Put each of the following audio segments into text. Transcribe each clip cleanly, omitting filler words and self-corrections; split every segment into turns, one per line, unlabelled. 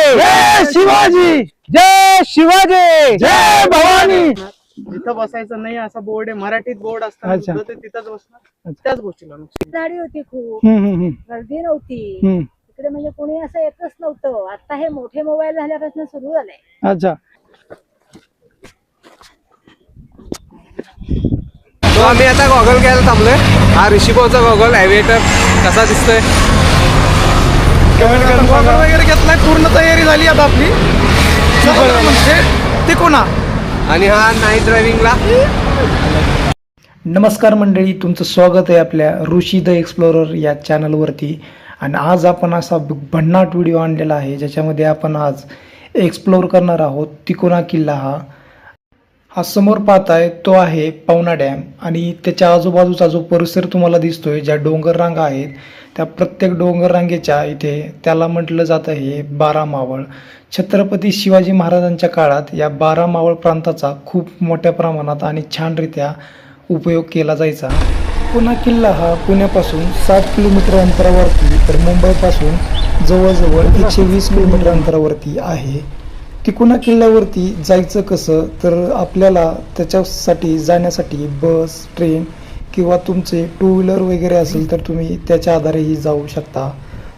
जय शिवाजी, जय शिवाजी, जय भवानी.
जिथं बसायचं नाही असा बोर्ड आहे, मराठीत बोर्ड
अच्छा.
असतात, तिथंच बसणार. त्याच गोष्टीला नुकसान.
गाडी होती खूप, गर्दी नव्हती इकडे, म्हणजे कोणी असं येतच नव्हतं. आता हे मोठे मोबाईल झाल्यापासून सुरू झालंय.
अच्छा.
तो आम्ही आता गॉगल घ्यायला थांबलोय. हा ऋषिकोचा गॉगल एव्हिएटर कसा दिसतोय
गॉगल वगैरे घेतलाय, पूर्ण तयारी झाली आता आपली. म्हणजे तिकोना.
आणि हा नाईट ड्रायव्हिंगला.
नमस्कार मंडळी, तुमचं स्वागत आहे आपल्या ऋषी द एक्सप्लोरर या चॅनलवरती. आणि आज आपण असा भन्नाट व्हिडिओ आणलेला आहे ज्याच्यामध्ये आपण आज एक्सप्लोर करणार आहोत तिकोना किल्ला. हा समोर पाहताय तो आहे पवना डॅम, आणि त्याच्या आजूबाजूचा जो परिसर तुम्हाला दिसतोय, ज्या डोंगर रांगा आहेत त्या प्रत्येक डोंगर रांगेच्या इथे त्याला म्हटलं जातं हे 12 मावळ. छत्रपती शिवाजी महाराजांच्या काळात या 12 मावळ प्रांताचा खूप मोठ्या प्रमाणात आणि छानरित्या उपयोग केला जायचा. तिकोना किल्ला हा पुण्यापासून 7 किलोमीटर अंतरावरती, तर मुंबईपासून जवळजवळ 120 किलोमीटर अंतरावरती आहे. तिकोना किल्ल्यावरती जायचं कसं, तर आपल्याला त्याच्यासाठी जाण्यासाठी बस, ट्रेन किंवा तुमचे 2 व्हीलर वगैरे असेल तर तुम्ही त्याच्या आधारेही जाऊ शकता.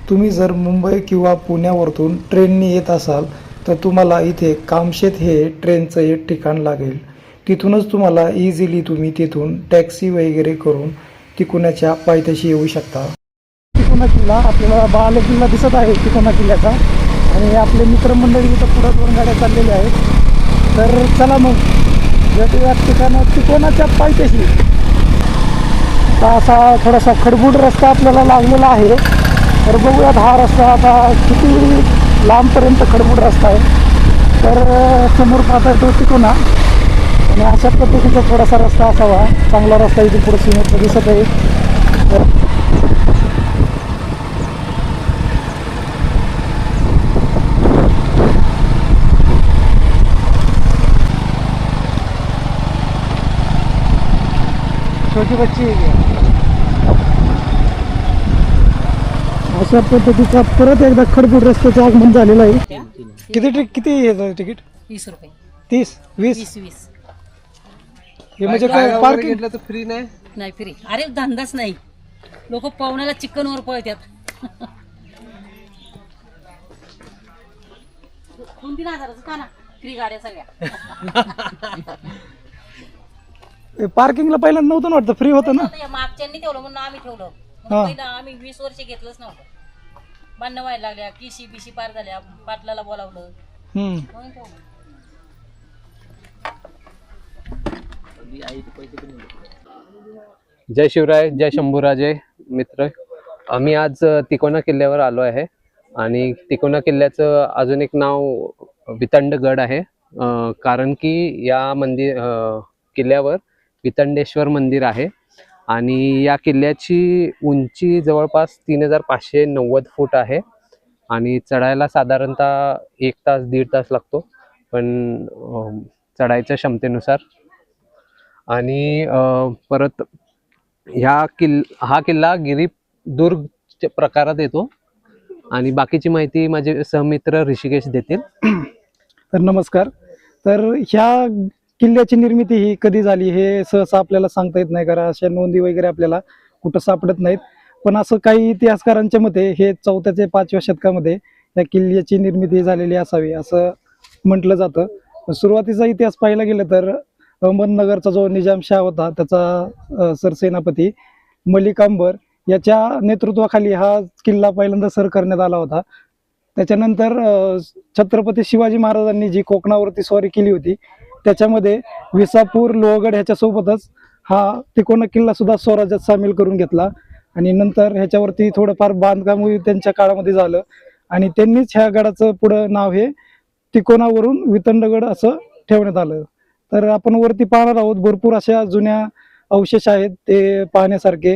तुम्ही जर मुंबई किंवा पुण्यावरतून ट्रेनने येत असाल तर तुम्हाला इथे कामशेत हे ट्रेनचं एक ठिकाण लागेल. तिथूनच तुम्हाला इझिली तुम्ही तिथून टॅक्सी वगैरे करून तिकोनाच्या पायथ्याशी येऊ शकता. तिकोना किल्ला आपल्याला बाले किल्ला दिसत आहे तिकोना किल्ल्याचा, आणि आपले मित्रमंडळी इथं पुढं 2 गाड्या चाललेल्या आहेत. तर चला मग भेटूया ठिकाणं तिकोनाच्या पायथ्याशी. असा थोडासा खडबूड रस्ता आपल्याला लागलेला आहे, तर बघूयात हा रस्ता आता किती लांबपर्यंत खडबूड रस्ता आहे. तर समोर पाहता येतो तिकोना, आणि अशा पद्धतीचा थोडासा रस्ता असावा. चांगला रस्ता इथे पुढे समोर दिसत आहे. छोटी बच्ची आहे. अशा पद्धतीचा परत एकदा खडबूड रस्त्याचं आगमन झालेलं आहे. किती येतं तिकीट?
30 रुपये.
30, 20?
20
हे म्हणजे काय पार्किंग?
घेतलं तर फ्री नाही.
नाही फ्री. अरे धंदाच नाही. लोक पाहुण्याला चिकनवर पळतात. 2,000-3,000 का ना फ्री गाड्या सगळ्या.
पार्किंगला पहिल्यांदा नव्हतं ना, वाटतं फ्री होतं ना.
आता या मागच्यांनी ठेवलं म्हणून आम्ही ठेवलं. पहिला आम्ही 20 वर्ष घेतलंच नव्हतं. बांधणं व्हायला लागल्या, किशी बिशी पार झाल्या, पाटलाला बोलावलं म्हणून ठेवलं.
जय शिवराय, जय शंभूराजे मित्र. आम्ही आज तिकोना किल्ल्यावर आलो आहे, आणि तिकोना किल्ल्याचं अजून एक नाव वितंडगड आहे. कारण की या किल्ल्यावर वितंडेश्वर मंदिर आहे, आणि या किल्ल्याची उंची जवळपास 3,590 फूट आहे, आणि चढायला साधारणतः 1 तास 1.5 तास लागतो, पण चढायच्या क्षमतेनुसार. आणि परत हा किल्ला गिरिदुर्ग प्रकारात येतो, आणि बाकीची माहिती माझे सहमित्र ऋषिकेश देतील.
तर नमस्कार. तर ह्या किल्ल्याची निर्मिती ही कधी झाली हे सहसा आपल्याला सांगता येत नाही, कारण अशा नोंदी वगैरे आपल्याला कुठं सापडत नाहीत. पण असं काही इतिहासकारांच्या मते हे 4थ्या ते 5व्या शतकामध्ये या किल्ल्याची निर्मिती झालेली असावी असं म्हटलं जातं. सुरुवातीचा इतिहास पाहायला गेलं तर अहमदनगरचा जो निजामशाह होता त्याचा सरसेनापती मलिक अंबर याच्या नेतृत्वाखाली हा किल्ला पहिल्यांदा सर करण्यात आला होता. त्याच्यानंतर छत्रपती शिवाजी महाराजांनी जी कोकणावरती स्वारी केली होती त्याच्यामध्ये विसापूर, लोहगड ह्याच्यासोबतच हा तिकोना किल्ला सुद्धा स्वराज्यात सामील करून घेतला, आणि नंतर ह्याच्यावरती थोडंफार बांधकाम त्यांच्या काळामध्ये झालं, आणि त्यांनीच ह्या गडाचं पुढं नाव हे तिकोनावरून वितंडगड असं ठेवण्यात आलं. तर आपण वरती पाहणार आहोत, भरपूर अशा जुन्या अवशेष आहेत ते पाहण्यासारखे.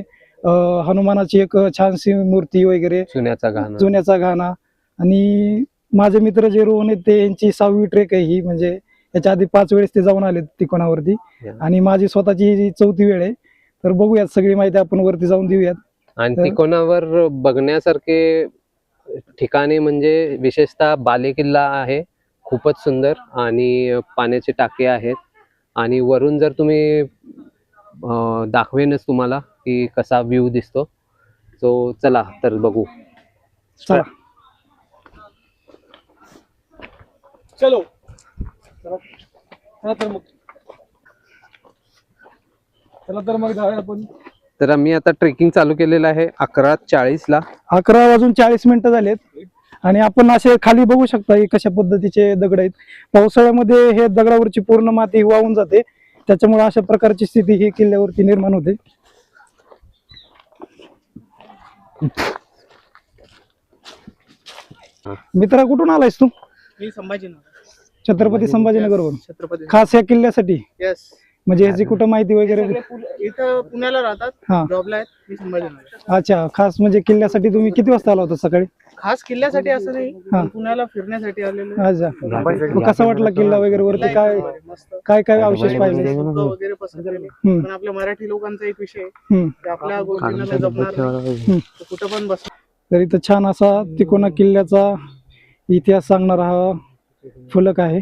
हनुमानाची एक छानशी मूर्ती वगैरे, जुन्याचा घाणा. आणि माझे मित्र जे रोहन आहेत ते यांची 6वी ट्रेक आहे ही, म्हणजे याच्या आधी 5 वेळेस ते जाऊन आले तिकोनावरती, आणि माझी स्वतःची 4थी वेळ आहे. तर बघूयात, सगळी माहिती आपण वरती जाऊन देऊयात.
आणि तिकोनावर बघण्यासारखे ठिकाणे म्हणजे विशेषतः बालेकिल्ला आहे, खूपच सुंदर, आणि पाण्याचे टाके आहेत. आणि वरून जर तुम्ही दाखवेनच तुम्हाला की कसा व्ह्यू दिसतो. सो चला तर बघू.
चला.
चलो चला तर मग जाऊया आपण.
तर आम्ही आता ट्रेकिंग चालू केलेलं आहे 11:40
11 वाजून 40 मिनिटं झालेत आणि आपण असे खाली बघू शकता की कशा पद्धतीचे दगड आहेत. पावसाळ्यामध्ये हे दगडावरची पूर्ण माती वाहून जाते, त्याच्यामुळे अशा प्रकारची स्थिती ही किल्ल्यावरती निर्माण होते. मित्रा, कुठून आलायस तू?
मी संभाजीनगर.
छत्रपती संभाजीनगरवरून.
छत्रपती.
खास या किल्ल्यासाठी?
येस.
म्हणजे ह्याची कुठं माहिती वगैरे?
इथं पुण्याला राहतात,
हा.
जॉबला आहेत. मी संभाजीनगर.
अच्छा, खास म्हणजे किल्ल्यासाठी तुम्ही किती वाजता आला होता सकाळी?
खास किल्ल्यासाठी असं नाही,
हा.
पुण्याला फिरण्यासाठी आलेलो.
अच्छा, मग कसा वाटला किल्ला वगैरे? वरती काय
मस्त
काय काय अवशेष पाहिले?
फुलं वगैरे पसंत केले. पण आपल्या मराठी लोकांचा एक विषय आहे
हम्म.
की आपल्या गोष्टींना ते जपणार नाही. तो कुठं पण बस.
तर इथं छान असा तिकोना किल्ल्याचा इतिहास सांगणारा हा फलक आहे.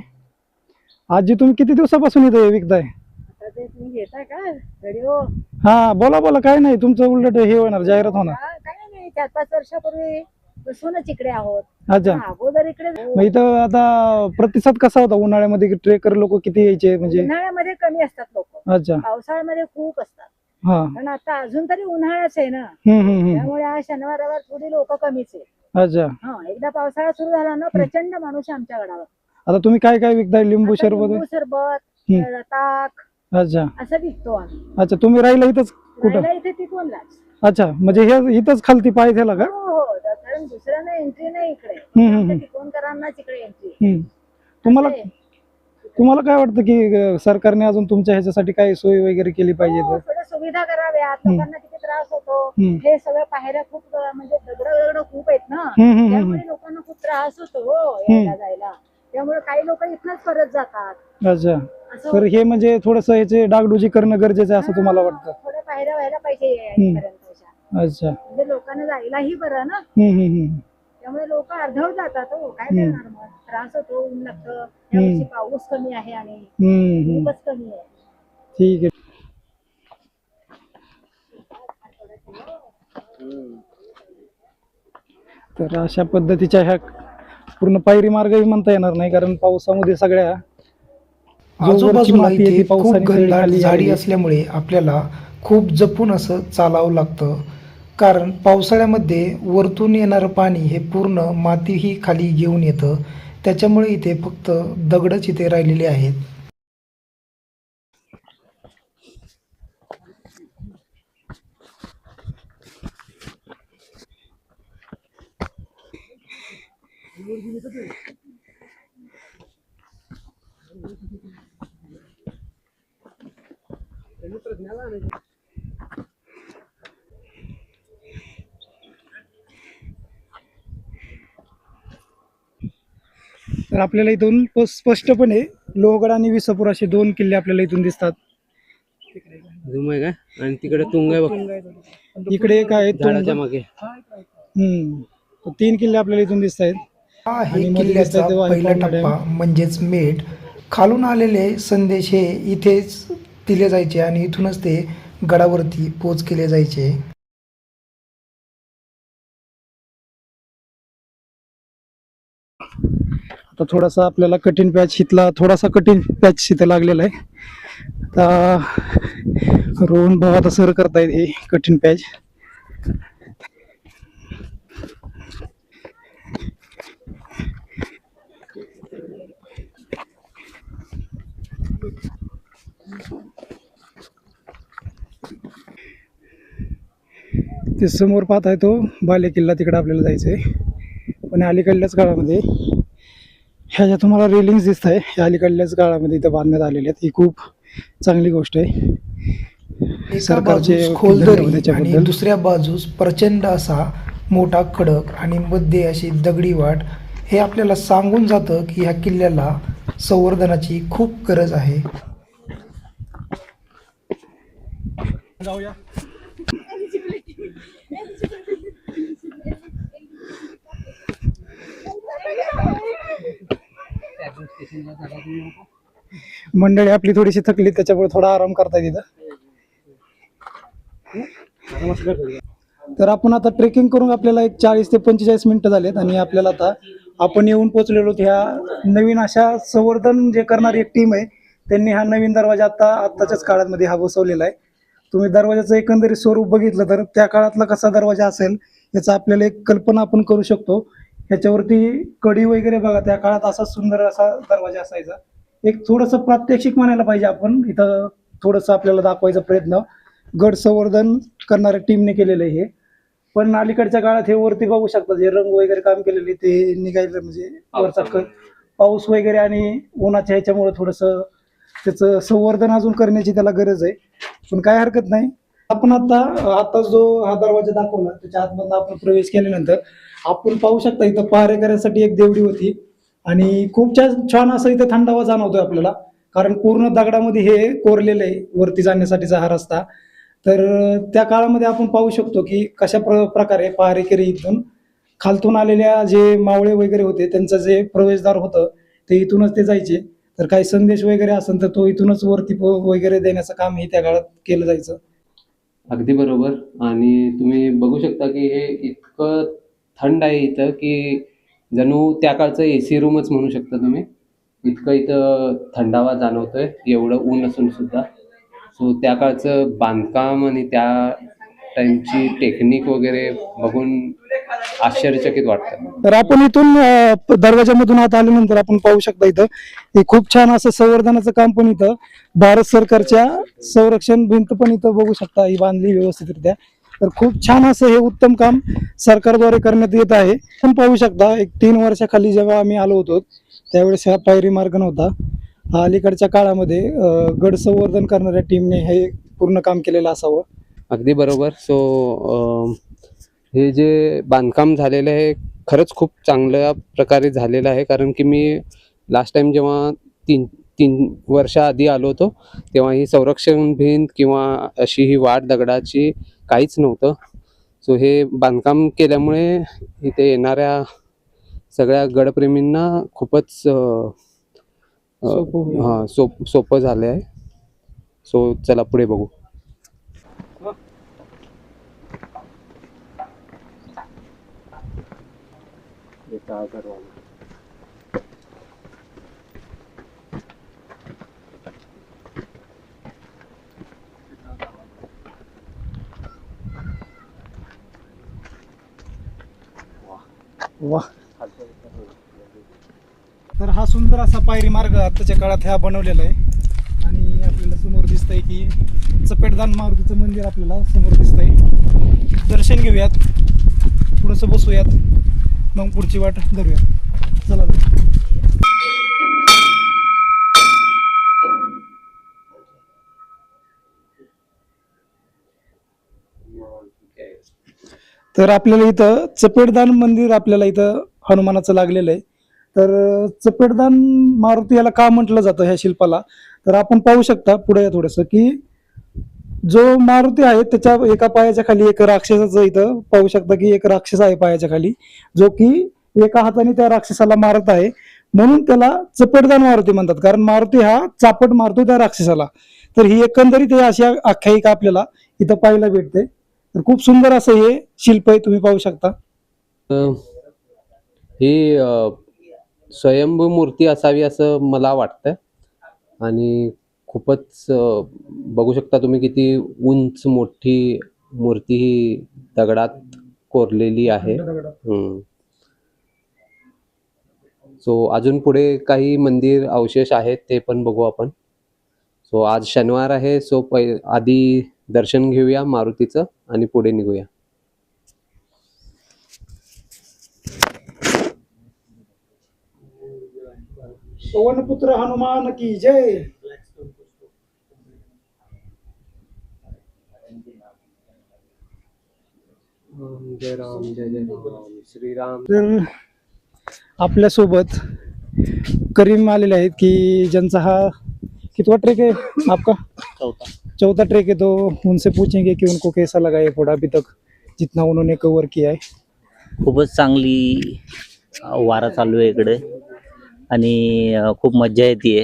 आजी, तुम्ही किती दिवसापासून इथे विकताय?
आता ते तुम्ही घेताय का व्हिडिओ?
हा, बोला बोला. काय नाही, तुमचं उलट हे होणार, जाहिरात होणार.
काय नाही, 4-5 वर्षापूर्वी बसूनच इकडे आहोत.
अच्छा,
अगोदर इकडे
मग इथं आता प्रतिसाद कसा होता उन्हाळ्यामध्ये? ट्रेकर लोक किती यायचे म्हणजे?
उन्हाळ्यामध्ये कमी असतात लोक,
अच्छा,
पावसाळ्यामध्ये खूप असतात.
हा.
पण आता अजून तरी उन्हाळाच आहे ना,
हम्म.
त्यामुळे आज शनिवार रविवार थोडी लोक कमीच आहे.
अच्छा,
हा, एकदा पावसाळा सुरू झाला ना, प्रचंड माणूस आहे आमच्या गडावर.
आता तुम्ही काय काय विकताय? लिंबू
आता
सरबत?
लिंबू सरबत,
हम्म.
ताक
अच्छा
असं विकतो आम्ही.
अच्छा, तुम्ही राहिला इथंच कुठं?
राहायला इथे तिकोनलाच.
अच्छा, म्हणजे हे इथंच खालती पाय त्याला का?
हो हो, कारण दुसऱ्यांना एंट्री नाही इकडे.
हम्म.
आमच्या तिकोनकरांनाच इकडे एंट्री.
तुम्हाला काय वाटतं की सरकारने अजून तुमच्या ह्याच्यासाठी काही सोय वगैरे केली पाहिजे?
थोड्या सुविधा कराव्यात. लोकांना किती त्रास होतो.
हम्म.
हे सगळ्या पायऱ्या खूप म्हणजे दगड खूप आहेत ना,
हम्म.
त्यामुळे लोकांना खूप त्रास होतो हो यायला जायला. त्यामुळे काही लोक इथनच परत जातात.
अच्छा,
असं
तर हे म्हणजे थोडस ह्याचे डागडुजी करणं गरजेचं आहे असं तुम्हाला वाटतं?
थोड्या पायऱ्या व्हायला पाहिजे यायपर्यंत,
अच्छा.
म्हणजे लोकांना जायलाही बरं ना. त्यामुळे लोक अर्धवट जातात हो. काय करणार मग, त्रास होतो, ऊन लागतं. यावर्षी पाऊस कमी आहे आणि खूपच कमी आहे.
ठीक आहे. तर अशा पद्धतीच्या ह्या पूर्ण पायरी मार्गही म्हणता येणार नाही, कारण पावसामध्ये सगळ्या
आजूबाजूला
माती आहे ती
इथे खूप
पावसाने सगळी
घनदाट
खाली
झाडी
आलेली आहे.
असल्यामुळे आपल्याला खूप जपून असं चालावं लागतं. कारण पावसाळ्यामध्ये वरतून येणारं पाणी हे पूर्ण मातीही खाली घेऊन येतं. त्याच्यामुळे इथे फक्त दगडच इथे राहिलेले आहेत.
तर आपल्याला इथून स्पष्टपणे लोहगड आणि विसापूर असे 2 किल्ले आपल्याला इथून दिसतात.
झूम आहे का? आणि तिकडे तुंग आहे बघ,
इकडे एक आहे
झाडाच्या मागे.
3 किल्ले आपल्याला इथून दिसत आहेत.
हा
आणि
आहे
मध्ये
किल्ल्याचा
दिसतंय तेव्हा
पहिला
पावना डॅम.
टप्पा म्हणजेच मेट. खालून आलेले संदेश हे इथेच दिले जायचे आणि इथूनच ते गडावरती पोच केले जायचे.
आता थोडासा आपल्याला कठीण पॅच इथं लागलेला आहे. आता रोहन भाऊ आता सर करतायत हे कठीण पॅच. ते समोर पाहत आहे तो बाले किल्ला, तिकडे आपल्याला जायचंय. पण अलीकडल्याच काळामध्ये ह्या ज्या तुम्हाला रेलिंग्स दिसत आहे, ह्या अलीकडल्याच काळामध्ये इथं बांधण्यात आलेल्या आहेत. ही खूप चांगली गोष्ट आहे.
एका
सरकारचे
बाजूस खोलदरी आणि
त्याच्याबद्दल.
दुसऱ्या बाजूस प्रचंड असा मोठा खडक आणि मध्ये अशी दगडी वाट. हे आपल्याला सांगून जातं की ह्या किल्ल्याला संवर्धनाची खूप गरज आहे.
मंडळी आपली थोडीशी थकली, त्याच्यामुळे थोडा आराम करता तिथं. तर आपण आता ट्रेकिंग करून आपल्याला एक 40 ते 45 मिनिटं झालेत आणि आपल्याला आता आपण येऊन पोहोचलेलो ह्या नवीन अशा संवर्धन जे करणारी एक टीम आहे. त्यांनी हा नवीन दरवाजा आत्ताच्याच काळामध्ये हा बसवलेला आहे. तुम्ही दरवाजाचं एकंदरीत स्वरूप बघितलं तर त्या काळातला कसा दरवाजा असेल याचा आपल्याला एक कल्पना आपण करू शकतो. ह्याच्यावरती कडी वगैरे बघा, त्या काळात असा सुंदर असा दरवाजा असायचा. एक थोडंसं प्रात्यक्षिक म्हणायला पाहिजे आपण इथं, थोडंसं आपल्याला दाखवायचा प्रयत्न गड संवर्धन करणाऱ्या टीमने केलेलं आहे हे. पण अलीकडच्या काळात हे वरती बघू शकता जे रंग वगैरे काम केलेले ते निघायला म्हणजे वरचा पाऊस वगैरे आणि उन्हाच्या ह्याच्यामुळे थोडंसं त्याचं संवर्धन अजून करण्याची त्याला गरज आहे. पण काय हरकत नाही. आपण आता जो हा दरवाजा दाखवला त्याच्या आतमधून आपण प्रवेश केल्यानंतर आपण पाहू शकता इथं पहारेकऱ्यांसाठी एक देवडी होती आणि खूप छान असं इथं थंडावा जाणवतोय आपल्याला, कारण पूर्ण दगडामध्ये हे कोरलेलं आहे वरती जाण्यासाठीचा हा रस्ता. तर त्या काळामध्ये आपण पाहू शकतो की कशा प्रकारे पहारेकरी इथून खालतून आलेल्या जे मावळे वगैरे होते त्यांचं जे प्रवेशद्वार होतं ते इथूनच ते जायचे. तर काही संदेश वगैरे असेल तर तो इथूनच वरती वगैरे देण्याचं काम हे त्या काळात केलं जायचं.
अगदी बरोबर. आणि तुम्ही बघू शकता की हे इतकं थंड आहे इथं की जणू त्या काळचं AC रूमच म्हणू शकता तुम्ही. इतकं इथं थंडावा जाणवतोय एवढं ऊन असून सुद्धा. सो त्या काळचं बांधकाम आणि त्या टाइमची टेक्निक वगैरे बघून आश्चर्यचकित वाटतं.
तर आपण इथून दरवाजामधून आत आल्यानंतर आपण पाहू शकता इथं हे खूप छान असं संवर्धनाचं काम पण इथं भारत सरकारच्या संरक्षण भिंत पण इथं बघू शकता ही बांधली व्यवस्थितरित्या. तर खूप छान असं हे उत्तम काम सरकारद्वारे करण्यात येत आहे. आपण पाहू शकता एक 3 वर्षाखाली जेव्हा आम्ही आलो होतो त्यावेळेस हा पायरी मार्ग नव्हता. हा अलीकडच्या काळामध्ये गड संवर्धन करणाऱ्या टीमने हे पूर्ण काम केलेलं असावं.
अगदी बरोबर. सो हे जे बांधकाम झालेलं आहे खरंच खूप चांगल्या प्रकारे झालेलं आहे, कारण की मी लास्ट टाइम जेव्हा 3 वर्षाआधी आलो होतो तेव्हा ही संरक्षण भिंत किंवा अशी ही वाट दगडाची काहीच नव्हतं. सो हे बांधकाम केल्यामुळे इथे येणाऱ्या सगळ्या गडप्रेमींना खूपच सोपं झालं आहे. सो चला पुढे बघू.
वा, तर हा सुंदर असा पायरी मार्ग आताच्या काळात हा बनवलेला आहे. आणि आपल्याला समोर दिसतंय की चपेटदान मारुतीचं मंदिर आपल्याला समोर दिसतंय. दर्शन घेऊयात, थोडंसं बसूयात, मग पुढची वाट धरूयात. चला तर आपल्याला इथं चपेटदान मंदिर आपल्याला इथं हनुमानाचं लागलेलं आहे. तर चपेटदान मारुती याला का म्हटलं जातं ह्या शिल्पाला, तर आपण पाहू शकता पुढे थोडंसं की जो मारुती आहे त्याच्या एका पायाच्या खाली एक राक्षसाचं इथं पाहू शकता की एक राक्षस आहे पायाच्या खाली, जो की एका हाताने त्या राक्षसाला मारत आहे. म्हणून त्याला चपेटदान मारुती म्हणतात, कारण मारुती हा चापट मारतो त्या राक्षसाला. तर ही एकंदरीत अशी आख्यायिका आपल्याला इथं पाहायला भेटते. तर खूप सुंदर असं हे शिल्प आहे, तुम्ही पाहू शकता.
ही स्वयंभू मूर्ती असावी असं मला वाटतं. आणि खूपच बघू शकता तुम्ही किती उंच मोठी मूर्ती ही दगडात कोरलेली आहे. सो अजून पुढे काही मंदिर अवशेष आहेत ते पण बघू आपण. सो आज शनिवार आहे, सो आधी दर्शन घेऊया मारुतीचं आणि पुढे निघूया.
पवनपुत्र हनुमान की जय.
जय राम जय जय राम श्रीराम.
तर आपल्यासोबत करीम आलेले आहेत की ज्यांचा हा कितवा ट्रेक है आपका? चौथा ट्रेक है. तो उनसे पूछेंगे कि उनको कैसा लगा ये फोड़ा अभी तक जितना उन्होंने कवर किया है.
खूपच चांगली वारा चालू आहे इकडे आणि खूप मज्जा येते.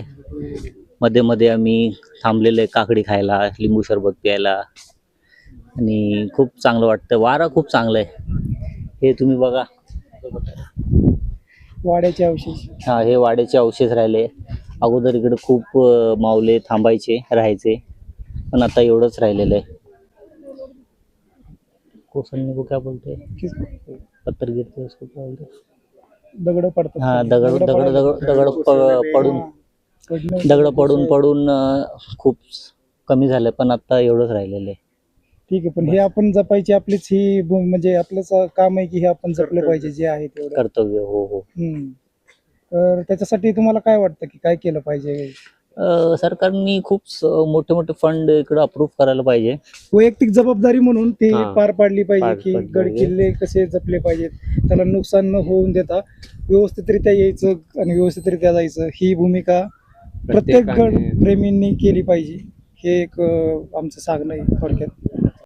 मध्ये मध्ये आम्ही थांबलेलो आहे काकडी खायला, लिंबू सरबत प्यायला आणि खूप चांगलं वाटतं. वारा खूप चांगलं आहे. हे तुम्ही बघा,
वाड्याचे अवशेष.
हा हे वाड्याचे अवशेष राहिले. अगोदर इकडे खूप माऊले थांबायचे, राहायचे, पण आता एवढंच राहिलेलं आहे. कोसळणे को क्या बोलते हैं? पत्थर गिरते उसको क्या बोलते हैं?
दगड पडतात.
हा दगड दगड दगड दगड पडून दगड पडून पडून खूप कमी झालं, पण आता एवढंच राहिलेलं आहे.
ठीक आहे, पण हे आपण जपायची आपलीच ही म्हणजे आपलंच काम आहे की हे आपण जपलं पाहिजे जे आहे तेवढं.
कर्तव्य. हो हो.
तर त्याच्यासाठी तुम्हाला काय वाटतं की काय केलं पाहिजे?
सरकारने खूप मोठे मोठे फंड इकडे अप्रूव्ह करायला पाहिजे.
वैयक्तिक जबाबदारी म्हणून ते
हा.
पार पाडली पाहिजे
पार
की
पाडली
गड
पाहिजे.
किल्ले कसे जपले पाहिजेत, त्याला नुकसान न होऊन देता व्यवस्थितरित्या यायचं आणि व्यवस्थितरित्या जायचं, ही भूमिका प्रत्येक गड
प्रत्येकाने-
प्रेमींनी केली पाहिजे. हे एक आमचं सांगणं आहे थोडक्यात.